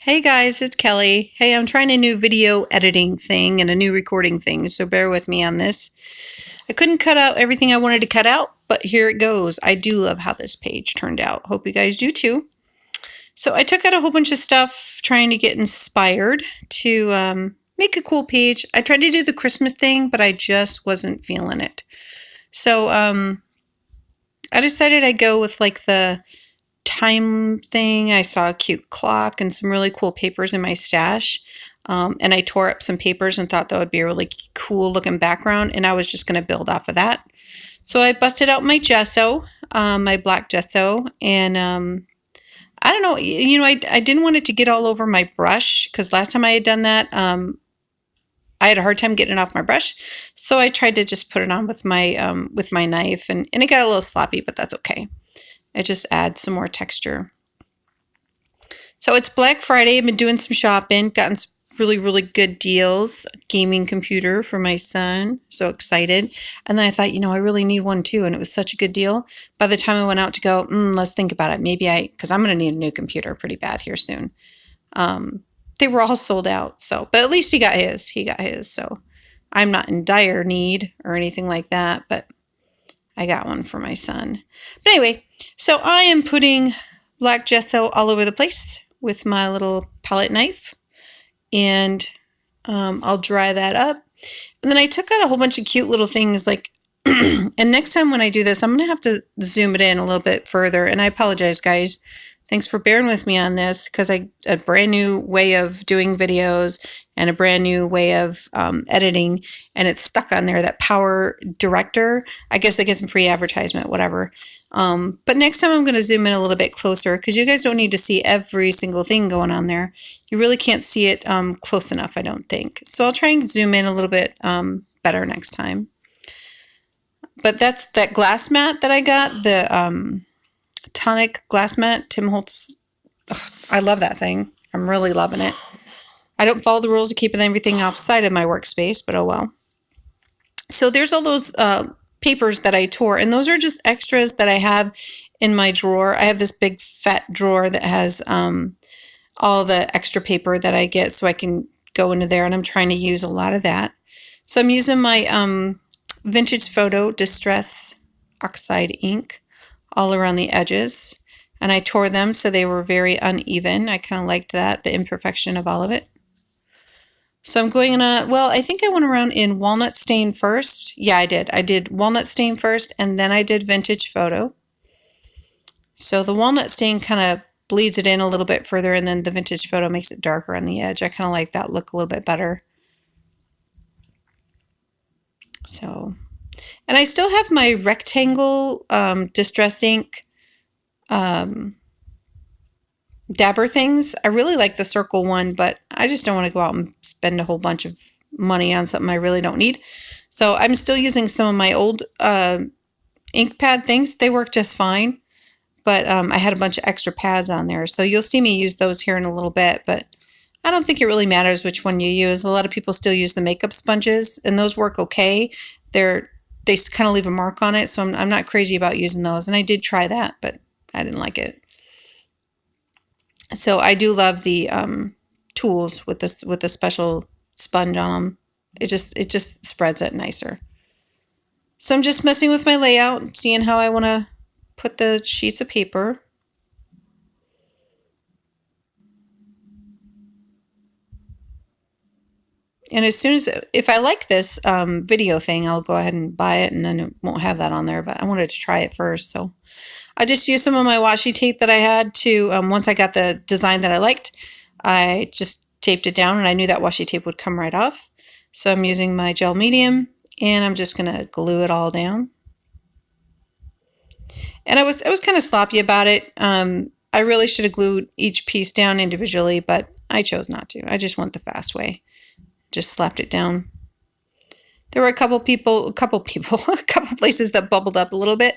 Hey guys, it's Kelly. Hey, I'm trying a new video editing thing and a new recording thing, so bear with me on this. I couldn't cut out everything I wanted to cut out, but here it goes. I do love how this page turned out. Hope you guys do too. So I took out a whole bunch of stuff trying to get inspired to make a cool page. I tried to do the Christmas thing, but I just wasn't feeling it. So I decided I'd go with like the time thing. I saw a cute clock and some really cool papers in my stash. And I tore up some papers and thought that would be a really cool looking background. And I was just going to build off of that. So I busted out my gesso, my black gesso. And I don't know, I didn't want it to get all over my brush because last time I had done that, I had a hard time getting it off my brush. So I tried to just put it on with my knife and it got a little sloppy, but that's okay. It just adds some more texture. So it's Black Friday. I've been doing some shopping, gotten some really good deals. Gaming computer for my son. So excited. And then I thought, I really need one too. And it was such a good deal. By the time I went out to go, let's think about it. Because I'm going to need a new computer pretty bad here soon. They were all sold out. But at least he got his. So I'm not in dire need or anything like that. But I got one for my son. But anyway, so I am putting black gesso all over the place with my little palette knife. And I'll dry that up. And then I took out a whole bunch of cute little things like, and next time when I do this, I'm going to have to zoom it in a little bit further. And I apologize, guys. Thanks for bearing with me on this because a brand new way of doing videos and a brand new way of editing, and it's stuck on there, that Power Director. I guess they get some free advertisement, whatever. But next time I'm going to zoom in a little bit closer because you guys don't need to see every single thing going on there. You really can't see it close enough, I don't think. So I'll try and zoom in a little bit better next time. But that's that glass mat that I got, the Tonic glass mat, Tim Holtz. Ugh, I love that thing. I'm really loving it. I don't follow the rules of keeping everything outside of my workspace, but oh well. So there's all those papers that I tore, and those are just extras that I have in my drawer. I have this big fat drawer that has all the extra paper that I get so I can go into there, and I'm trying to use a lot of that. So I'm using my Vintage Photo Distress Oxide ink all around the edges, and I tore them so they were very uneven. I kind of liked that, the imperfection of all of it. So I'm going on, I think I went around in walnut stain first. Yeah, I did. I did walnut stain first, and then I did Vintage Photo. So the walnut stain kind of bleeds it in a little bit further, and then the Vintage Photo makes it darker on the edge. I kind of like that look a little bit better. So, and I still have my rectangle Distress ink dabber things. I really like the circle one, but I just don't want to go out and spend a whole bunch of money on something I really don't need. So I'm still using some of my old ink pad things. They work just fine, but I had a bunch of extra pads on there. So you'll see me use those here in a little bit, but I don't think it really matters which one you use. A lot of people still use the makeup sponges, and those work okay. They kind of leave a mark on it, so I'm not crazy about using those. And I did try that, but I didn't like it. So I do love the tools with the special sponge on them. It just spreads it nicer. So I'm just messing with my layout, seeing how I want to put the sheets of paper. And as soon as, if I like this video thing, I'll go ahead and buy it, and then it won't have that on there, but I wanted to try it first. So I just used some of my washi tape that I had to, once I got the design that I liked, I just taped it down, and I knew that washi tape would come right off. So I'm using my gel medium, and I'm just going to glue it all down. And I was kind of sloppy about it. I really should have glued each piece down individually, but I chose not to. I just went the fast way. Just slapped it down. There were a couple places that bubbled up a little bit,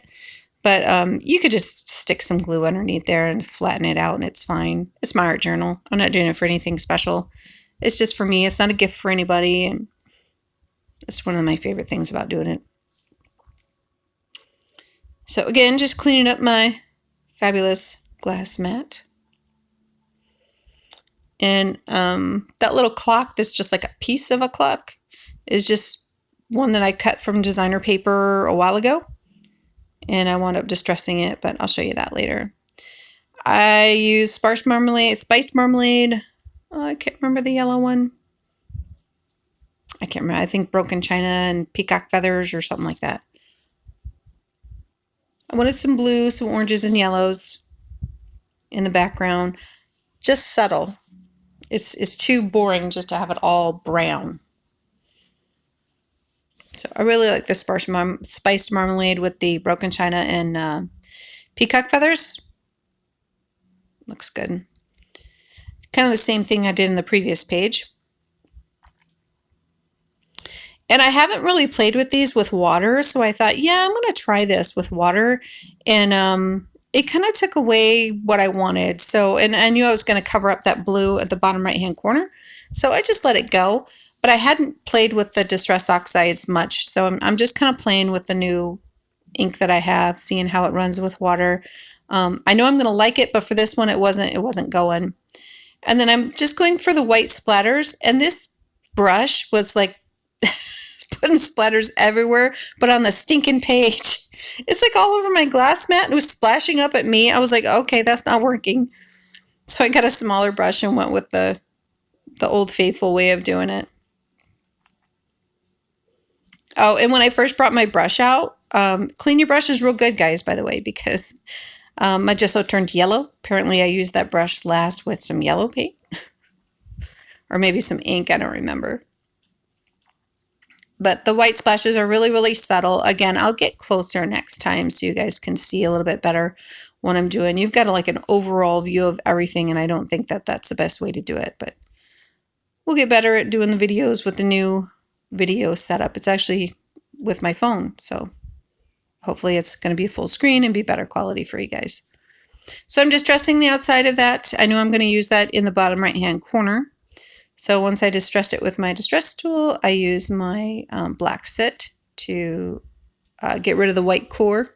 but you could just stick some glue underneath there and flatten it out, and it's fine. It's my art journal. I'm not doing it for anything special. It's just for me. It's not a gift for anybody, and it's one of my favorite things about doing it. So again, just cleaning up my fabulous glass mat. And that little clock that's just like a piece of a clock is just one that I cut from designer paper a while ago. And I wound up distressing it, but I'll show you that later. I use spiced marmalade. Oh, I can't remember the yellow one. I can't remember. I think broken china and peacock feathers or something like that. I wanted some blue, some oranges and yellows in the background. Just subtle. It's too boring just to have it all brown. So I really like the spiced marmalade with the broken china and peacock feathers. Looks good. Kind of the same thing I did in the previous page. And I haven't really played with these with water, so I thought, yeah, I'm going to try this with water. And it kind of took away what I wanted. So, and I knew I was going to cover up that blue at the bottom right-hand corner. So I just let it go. But I hadn't played with the Distress Oxides much. So I'm just kind of playing with the new ink that I have, seeing how it runs with water. I know I'm going to like it, but for this one, it wasn't going. And then I'm just going for the white splatters. And this brush was like putting splatters everywhere, but on the stinking page. It's like all over my glass mat and it was splashing up at me. I was like, okay, that's not working. So I got a smaller brush and went with the old faithful way of doing it. Oh, and when I first brought my brush out, clean your brushes real good, guys, by the way, because my gesso turned yellow. Apparently I used that brush last with some yellow paint. Or maybe some ink, I don't remember. But the white splashes are really, really subtle. Again, I'll get closer next time so you guys can see a little bit better what I'm doing. You've got like an overall view of everything, and I don't think that that's the best way to do it. But we'll get better at doing the videos with the new video setup. It's actually with my phone, so hopefully it's going to be full screen and be better quality for you guys. So I'm distressing the outside of that. I know I'm going to use that in the bottom right-hand corner. So once I distressed it with my distress tool, I use my black soot to get rid of the white core.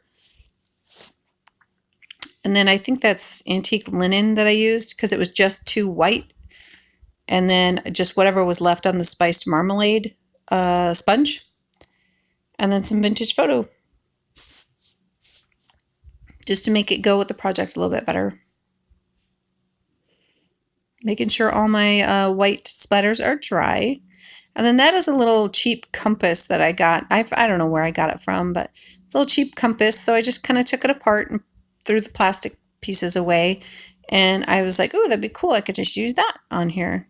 And then I think that's antique linen that I used because it was just too white. And then just whatever was left on the spiced marmalade sponge. And then some vintage photo. Just to make it go with the project a little bit better. Making sure all my white splatters are dry. And then that is a little cheap compass that I got. I don't know where I got it from, but it's a little cheap compass. So I just kind of took it apart and threw the plastic pieces away. And I was like, oh, that'd be cool. I could just use that on here.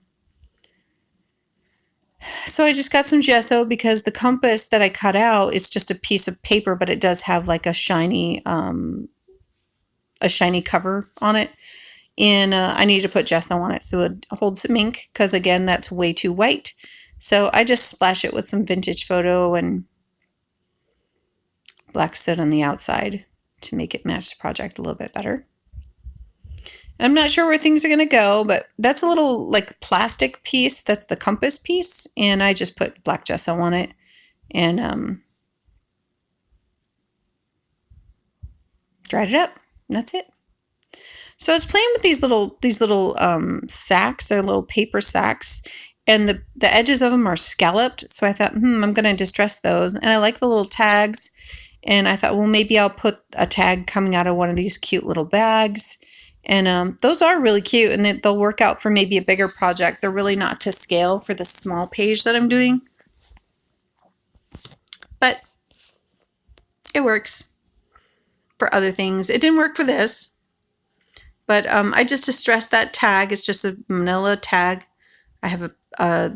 So I just got some gesso because the compass that I cut out is just a piece of paper, but it does have like a shiny cover on it. And I needed to put gesso on it so it holds some ink because, again, that's way too white. So I just splash it with some vintage photo and black soot on the outside to make it match the project a little bit better. And I'm not sure where things are going to go, but that's a little like plastic piece. That's the compass piece. And I just put black gesso on it and dried it up. And that's it. So I was playing with these little sacks. They're little paper sacks, and the edges of them are scalloped. So I thought, I'm going to distress those. And I like the little tags. And I thought, well, maybe I'll put a tag coming out of one of these cute little bags. And those are really cute, and they'll work out for maybe a bigger project. They're really not to scale for the small page that I'm doing. But it works for other things. It didn't work for this. But I just distressed that tag. It's just a manila tag. I have a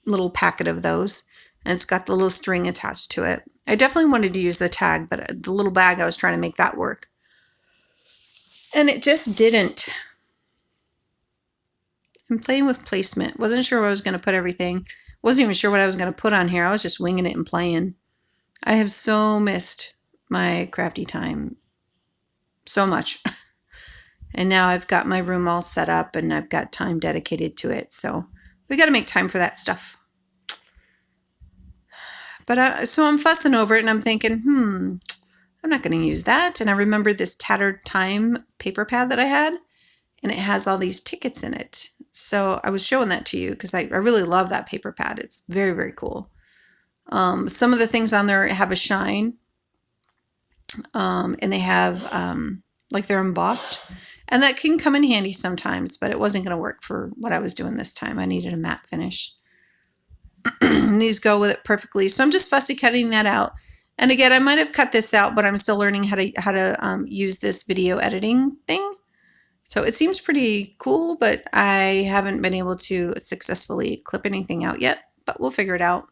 little packet of those. And it's got the little string attached to it. I definitely wanted to use the tag, but the little bag, I was trying to make that work. And it just didn't. I'm playing with placement. Wasn't sure where I was going to put everything. Wasn't even sure what I was going to put on here. I was just winging it and playing. I have so missed my crafty time. So much. And now I've got my room all set up and I've got time dedicated to it. So we got to make time for that stuff. But so I'm fussing over it and I'm thinking, I'm not going to use that. And I remembered this tattered time paper pad that I had. And it has all these tickets in it. So I was showing that to you because I really love that paper pad. It's very, very cool. Some of the things on there have a shine, and they have, like they're embossed. And that can come in handy sometimes, but it wasn't going to work for what I was doing this time. I needed a matte finish. And these go with it perfectly. So I'm just fussy cutting that out. And again, I might have cut this out, but I'm still learning how to use this video editing thing. So it seems pretty cool, but I haven't been able to successfully clip anything out yet, but we'll figure it out.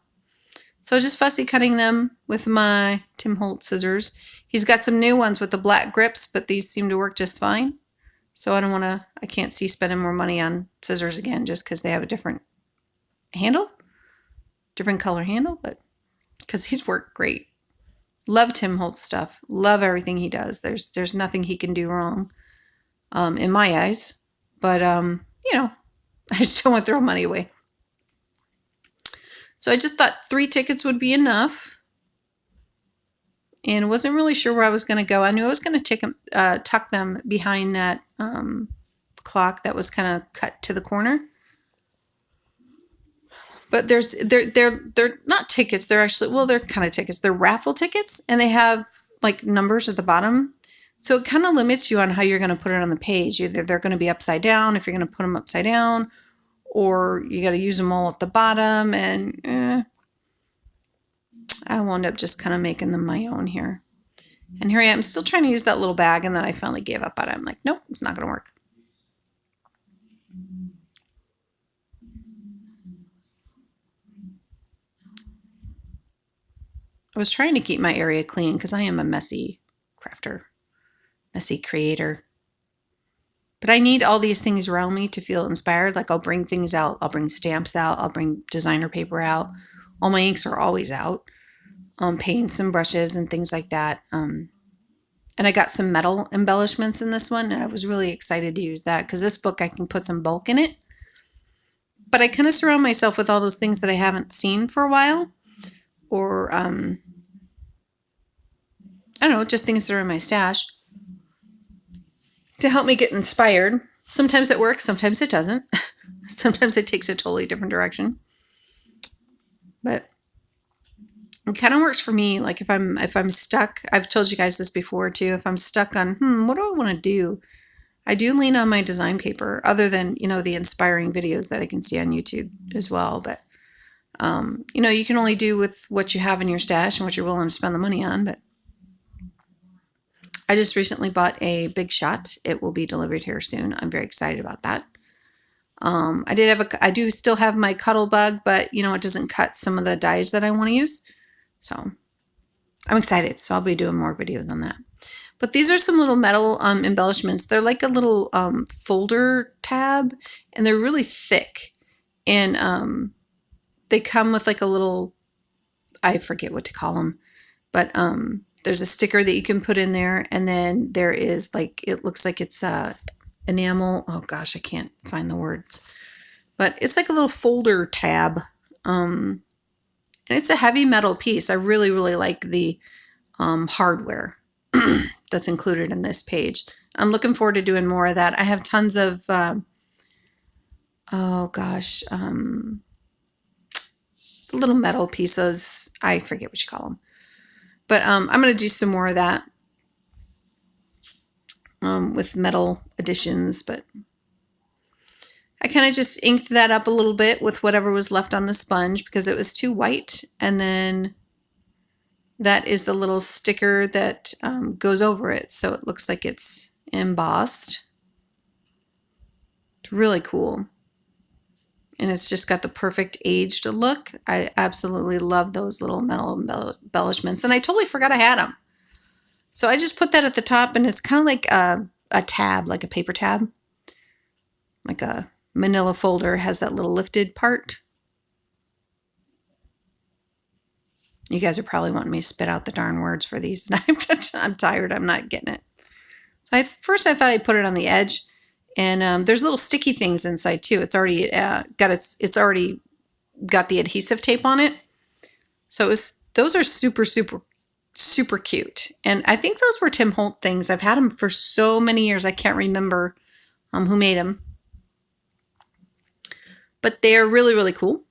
So just fussy cutting them with my Tim Holtz scissors. He's got some new ones with the black grips, but these seem to work just fine. So I can't see spending more money on scissors again just because they have a different handle, different color handle, but because he's worked great. Love Tim Holtz stuff. Love everything he does. There's nothing he can do wrong, in my eyes. But, you know, I just don't want to throw money away. So I just thought 3 tickets would be enough. And wasn't really sure where I was going to go. I knew I was going to tuck them behind that clock that was kind of cut to the corner. But they're not tickets. They're actually, well, they're kind of tickets. They're raffle tickets, and they have like numbers at the bottom. So it kind of limits you on how you're going to put it on the page. Either they're going to be upside down if you're going to put them upside down, or you got to use them all at the bottom. And I wound up just kind of making them my own here. And here I am still trying to use that little bag, and then I finally gave up on it. I'm like, nope, it's not going to work. I was trying to keep my area clean because I am a messy crafter, messy creator. But I need all these things around me to feel inspired. Like I'll bring things out. I'll bring stamps out. I'll bring designer paper out. All my inks are always out. Paints and brushes and things like that. And I got some metal embellishments in this one, and I was really excited to use that because this book I can put some bulk in it. But I kind of surround myself with all those things that I haven't seen for a while, or I don't know, just things that are in my stash to help me get inspired. Sometimes it works, sometimes it doesn't. Sometimes it takes a totally different direction. But it kind of works for me. Like if I'm stuck, I've told you guys this before too, if I'm stuck on, what do I want to do? I do lean on my design paper, other than, you know, the inspiring videos that I can see on YouTube as well. But, you know, you can only do with what you have in your stash and what you're willing to spend the money on. But I just recently bought a Big Shot. It will be delivered here soon. I'm very excited about that. I do still have my Cuddle Bug, but, you know, it doesn't cut some of the dies that I want to use. So I'm excited. So I'll be doing more videos on that. But these are some little metal embellishments. They're like a little folder tab, and they're really thick. And they come with like a little, I forget what to call them, but there's a sticker that you can put in there. And then there is like, it looks like it's enamel. Oh gosh, I can't find the words. But it's like a little folder tab. And it's a heavy metal piece. I really, really like the hardware that's included in this page. I'm looking forward to doing more of that. I have tons of, little metal pieces. I forget what you call them. But I'm going to do some more of that with metal additions. But I kind of just inked that up a little bit with whatever was left on the sponge because it was too white. And then that is the little sticker that goes over it. So it looks like it's embossed. It's really cool. And it's just got the perfect aged look. I absolutely love those little metal embellishments. And I totally forgot I had them. So I just put that at the top, and it's kind of like a tab, like a paper tab. Like a manila folder has that little lifted part. You guys are probably wanting me to spit out the darn words for these. And I'm tired. I'm not getting it. So first I thought I'd put it on the edge. And there's little sticky things inside too. It's already it's already got the adhesive tape on it. So those are super, super, super cute. And I think those were Tim Holtz things. I've had them for so many years. I can't remember who made them. But they are really, really cool.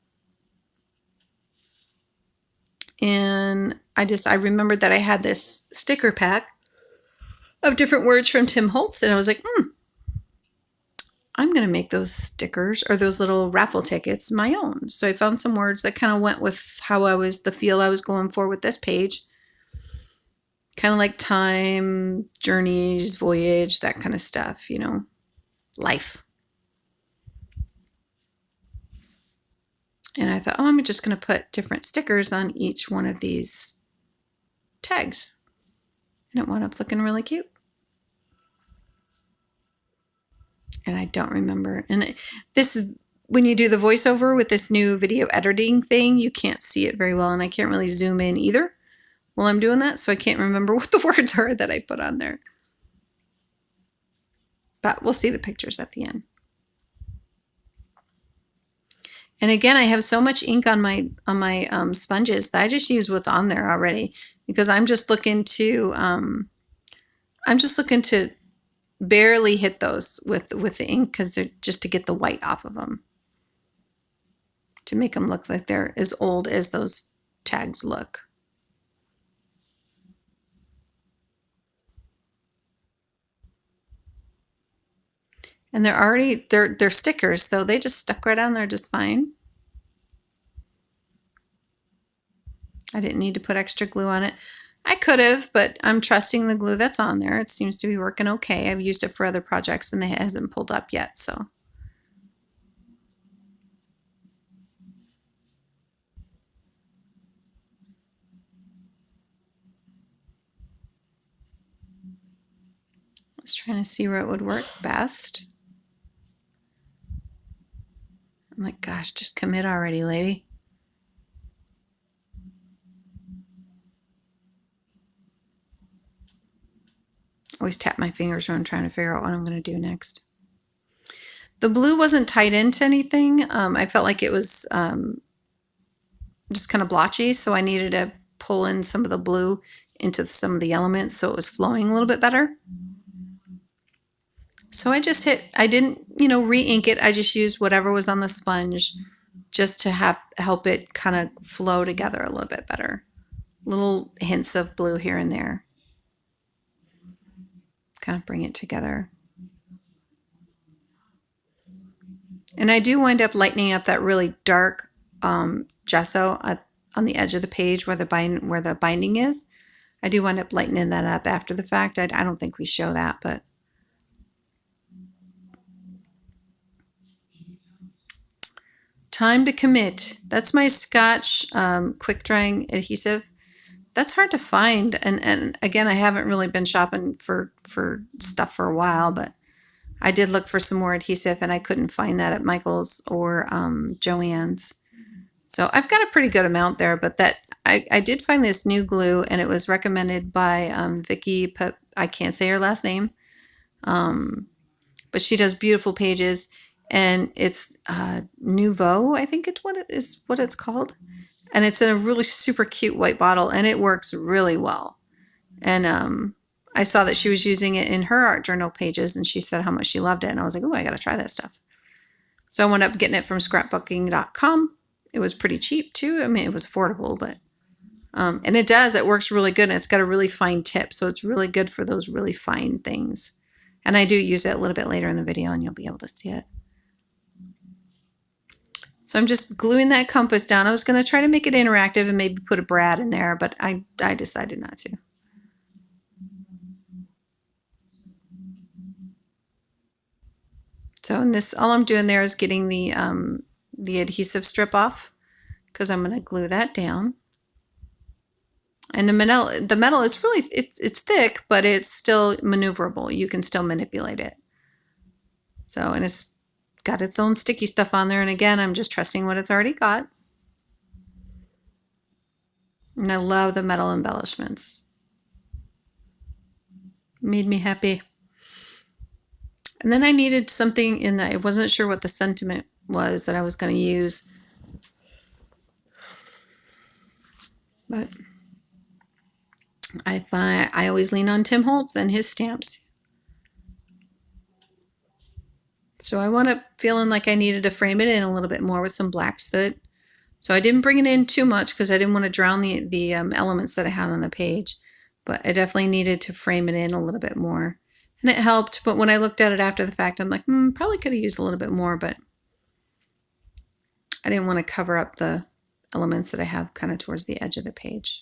And I remembered that I had this sticker pack of different words from Tim Holtz, and I was like, I'm going to make those stickers or those little raffle tickets my own. So I found some words that kind of went with the feel I was going for with this page. Kind of like time, journeys, voyage, that kind of stuff, you know, life. And I thought, I'm just going to put different stickers on each one of these tags. And it wound up looking really cute. And I don't remember. And this is when you do the voiceover with this new video editing thing, you can't see it very well. And I can't really zoom in either while I'm doing that. So I can't remember what the words are that I put on there. But we'll see the pictures at the end. And again, I have so much ink on my sponges that I just use what's on there already, because I'm just looking to barely hit those with the ink, because they're just to get the white off of them, to make them look like they're as old as those tags look. And they're stickers, so they just stuck right on there just fine. I didn't need to put extra glue on it. I could have, but I'm trusting the glue that's on there. It seems to be working okay. I've used it for other projects and it hasn't pulled up yet, so. I was trying to see where it would work best. I'm like, gosh, just commit already, lady. Always tap my fingers when I'm trying to figure out what I'm going to do next. The blue wasn't tied into anything. I felt like it was just kind of blotchy, so I needed to pull in some of the blue into some of the elements so it was flowing a little bit better. So I didn't, re-ink it. I just used whatever was on the sponge just to help it kind of flow together a little bit better. Little hints of blue here and there. Kind of bring it together. And I do wind up lightening up that really dark gesso on the edge of the page where the binding is. I do wind up lightening that up after the fact. I don't think we show that, but time to commit. That's my Scotch quick drying adhesive. That's hard to find, and again, I haven't really been shopping for stuff for a while, but I did look for some more adhesive, and I couldn't find that at Michael's or Joann's. So I've got a pretty good amount there, but I did find this new glue, and it was recommended by Vicky. I can't say her last name, but she does beautiful pages, and it's Nouveau, I think what it's called. And it's in a really super cute white bottle, and it works really well. And I saw that she was using it in her art journal pages, and she said how much she loved it. And I was like, oh, I got to try that stuff. So I wound up getting it from scrapbooking.com. It was pretty cheap, too. I mean, it was affordable, but and it works really good. And it's got a really fine tip, so it's really good for those really fine things. And I do use it a little bit later in the video, and you'll be able to see it. So I'm just gluing that compass down. I was going to try to make it interactive and maybe put a brad in there, but I decided not to. So in this, all I'm doing there is getting the adhesive strip off, because I'm going to glue that down. And the metal is really, it's thick, but it's still maneuverable. You can still manipulate it. So, and it's got its own sticky stuff on there, and again, I'm just trusting what it's already got. And I love the metal embellishments. Made me happy. And then I needed something in that. I wasn't sure what the sentiment was that I was going to use. But I always lean on Tim Holtz and his stamps. So I wound up feeling like I needed to frame it in a little bit more with some black soot. So I didn't bring it in too much because I didn't want to drown the elements that I had on the page. But I definitely needed to frame it in a little bit more. And it helped, but when I looked at it after the fact, I'm like, probably could have used a little bit more, but I didn't want to cover up the elements that I have kind of towards the edge of the page.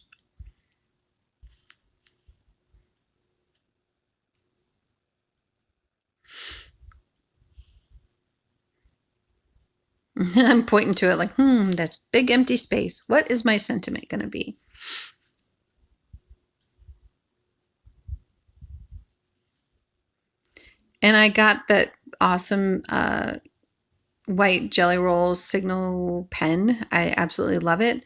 I'm pointing to it like, that's big empty space. What is my sentiment going to be? And I got that awesome white Jelly Roll Signal pen. I absolutely love it.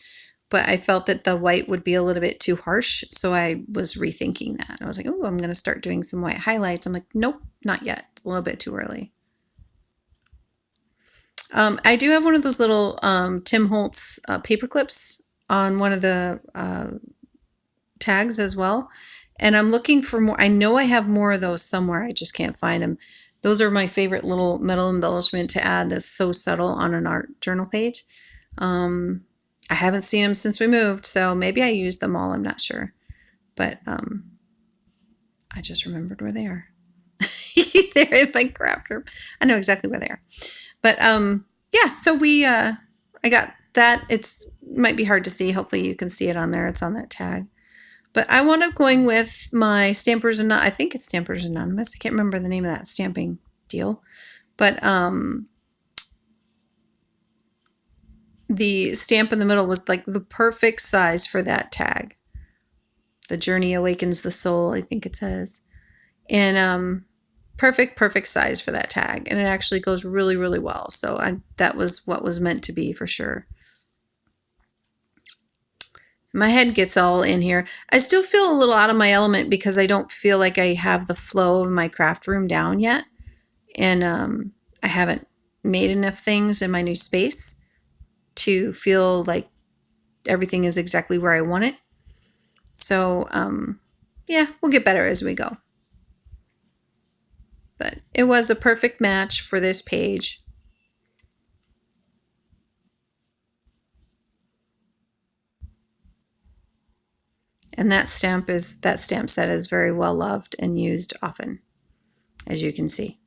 But I felt that the white would be a little bit too harsh, so I was rethinking that. I was like, oh, I'm going to start doing some white highlights. I'm like, nope, not yet. It's a little bit too early. I do have one of those little Tim Holtz paper clips on one of the tags as well. And I'm looking for more. I know I have more of those somewhere. I just can't find them. Those are my favorite little metal embellishment to add that's so subtle on an art journal page. I haven't seen them since we moved, so maybe I used them all. I'm not sure. But I just remembered where they are. They're in my craft room. I know exactly where they are. But yeah, so I got that. It's might be hard to see. Hopefully you can see it on there. It's on that tag. But I wound up going with my Stampers Anonymous. I think it's Stampers Anonymous. I can't remember the name of that stamping deal. But the stamp in the middle was like the perfect size for that tag. The Journey Awakens the Soul, I think it says. And perfect size for that tag. And it actually goes really, really well. So that was what was meant to be for sure. My head gets all in here. I still feel a little out of my element because I don't feel like I have the flow of my craft room down yet. And I haven't made enough things in my new space to feel like everything is exactly where I want it. So yeah, we'll get better as we go. But it was a perfect match for this page. And that stamp set is very well loved and used often, as you can see.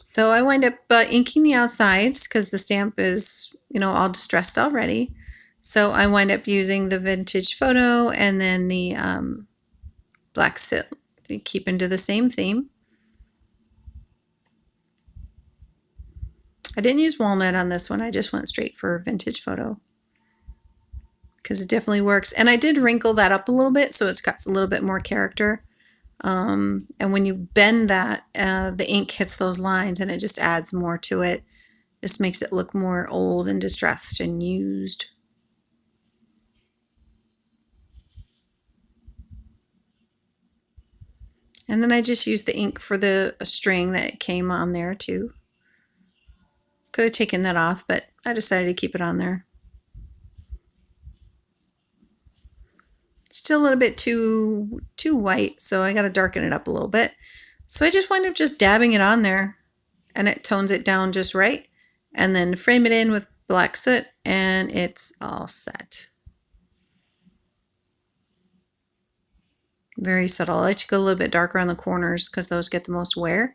So I wind up inking the outsides because the stamp is, all distressed already. So I wind up using the vintage photo and then the black soot to keep into the same theme. I didn't use walnut on this one. I just went straight for vintage photo because it definitely works. And I did wrinkle that up a little bit so it's got a little bit more character. And when you bend that, the ink hits those lines and it just adds more to it. This makes it look more old and distressed and used. And then I just used the ink for the string that came on there too. Could have taken that off, but I decided to keep it on there. Still a little bit too white, so I got to darken it up a little bit. So I just wind up just dabbing it on there, and it tones it down just right. And then frame it in with black soot, and it's all set. Very subtle. I like to go a little bit darker on the corners because those get the most wear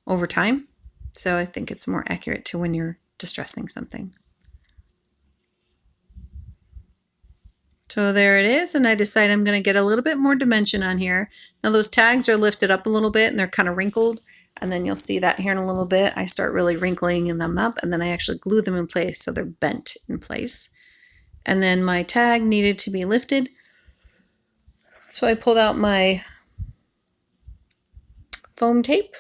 over time. So I think it's more accurate to when you're distressing something. So there it is, and I decide I'm going to get a little bit more dimension on here. Now those tags are lifted up a little bit and they're kind of wrinkled, and then you'll see that here in a little bit. I start really wrinkling them up, and then I actually glue them in place so they're bent in place. And then my tag needed to be lifted. So I pulled out my foam tape,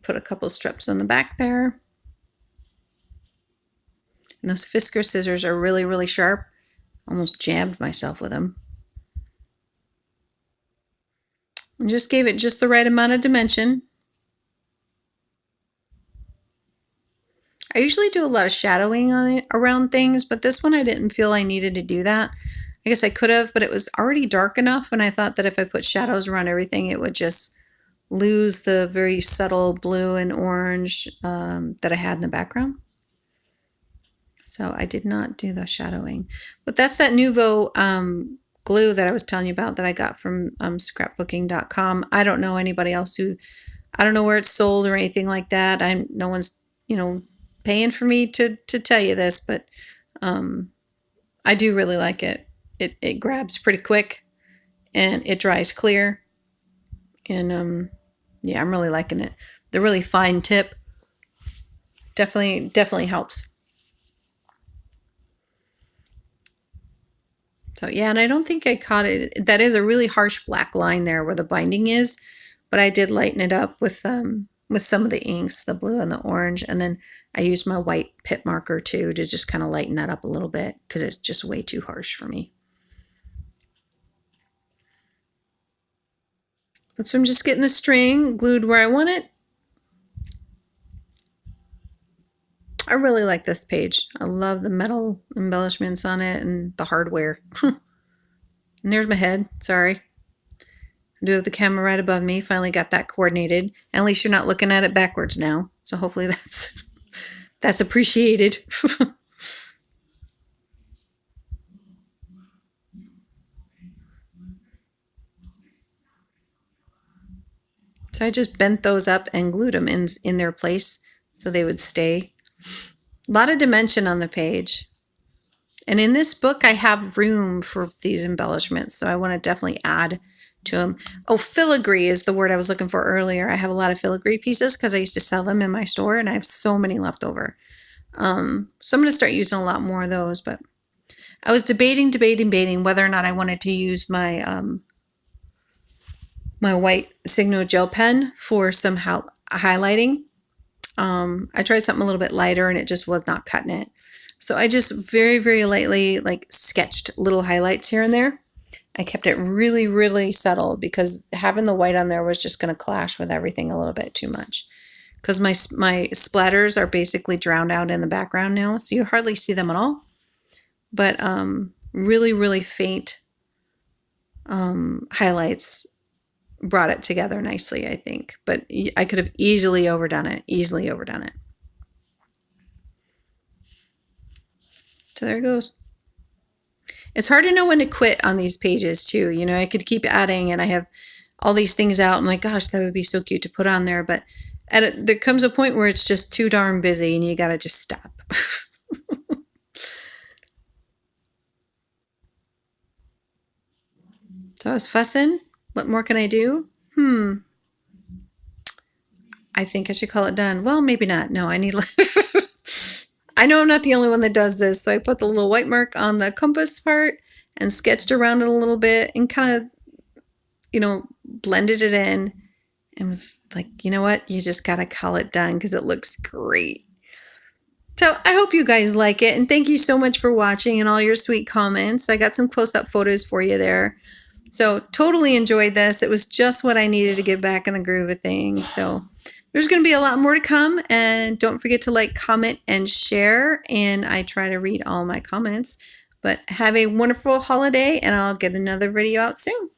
put a couple strips on the back there. And those Fisker scissors are really, really sharp. Almost jabbed myself with them. And just gave it just the right amount of dimension. I usually do a lot of shadowing on it, around things, but this one I didn't feel I needed to do that. I guess I could have, but it was already dark enough, and I thought that if I put shadows around everything, it would just lose the very subtle blue and orange that I had in the background. So I did not do the shadowing. But that's that Nuvo glue that I was telling you about that I got from scrapbooking.com. I don't know anybody else who, I don't know where it's sold or anything like that. No one's, paying for me to tell you this, but I do really like it. It grabs pretty quick and it dries clear. And yeah, I'm really liking it. The really fine tip definitely helps. So yeah, and I don't think I caught it. That is a really harsh black line there where the binding is, but I did lighten it up with some of the inks, the blue and the orange, and then I used my white pit marker too to just kind of lighten that up a little bit because it's just way too harsh for me. But so I'm just getting the string glued where I want it. I really like this page. I love the metal embellishments on it and the hardware. And there's my head. Sorry. I do have the camera right above me. Finally got that coordinated. At least you're not looking at it backwards now. So hopefully that's appreciated. So I just bent those up and glued them in their place so they would stay. A lot of dimension on the page. And in this book, I have room for these embellishments, so I want to definitely add to them. Oh, filigree is the word I was looking for earlier. I have a lot of filigree pieces because I used to sell them in my store, and I have so many left over. So I'm going to start using a lot more of those, but I was debating whether or not I wanted to use my my white Signo gel pen for some highlighting. I tried something a little bit lighter and it just was not cutting it. So I just very lightly sketched little highlights here and there. I kept it really subtle because having the white on there was just going to clash with everything a little bit too much. Because my splatters are basically drowned out in the background now, so you hardly see them at all. But really faint highlights brought it together nicely, I think. But I could have easily overdone it. So there it goes. It's hard to know when to quit on these pages too. I could keep adding and I have all these things out. I'm like, gosh, that would be so cute to put on there. But there comes a point where it's just too darn busy and you got to just stop. So I was fussing. What more can I do? I think I should call it done. Well, maybe not. No, I need... I know I'm not the only one that does this. So I put the little white mark on the compass part and sketched around it a little bit and kind of, blended it in and was like, you know what? You just got to call it done because it looks great. So I hope you guys like it. And thank you so much for watching and all your sweet comments. I got some close-up photos for you there. So totally enjoyed this. It was just what I needed to get back in the groove of things. So there's going to be a lot more to come. And don't forget to like, comment, and share. And I try to read all my comments. But have a wonderful holiday and I'll get another video out soon.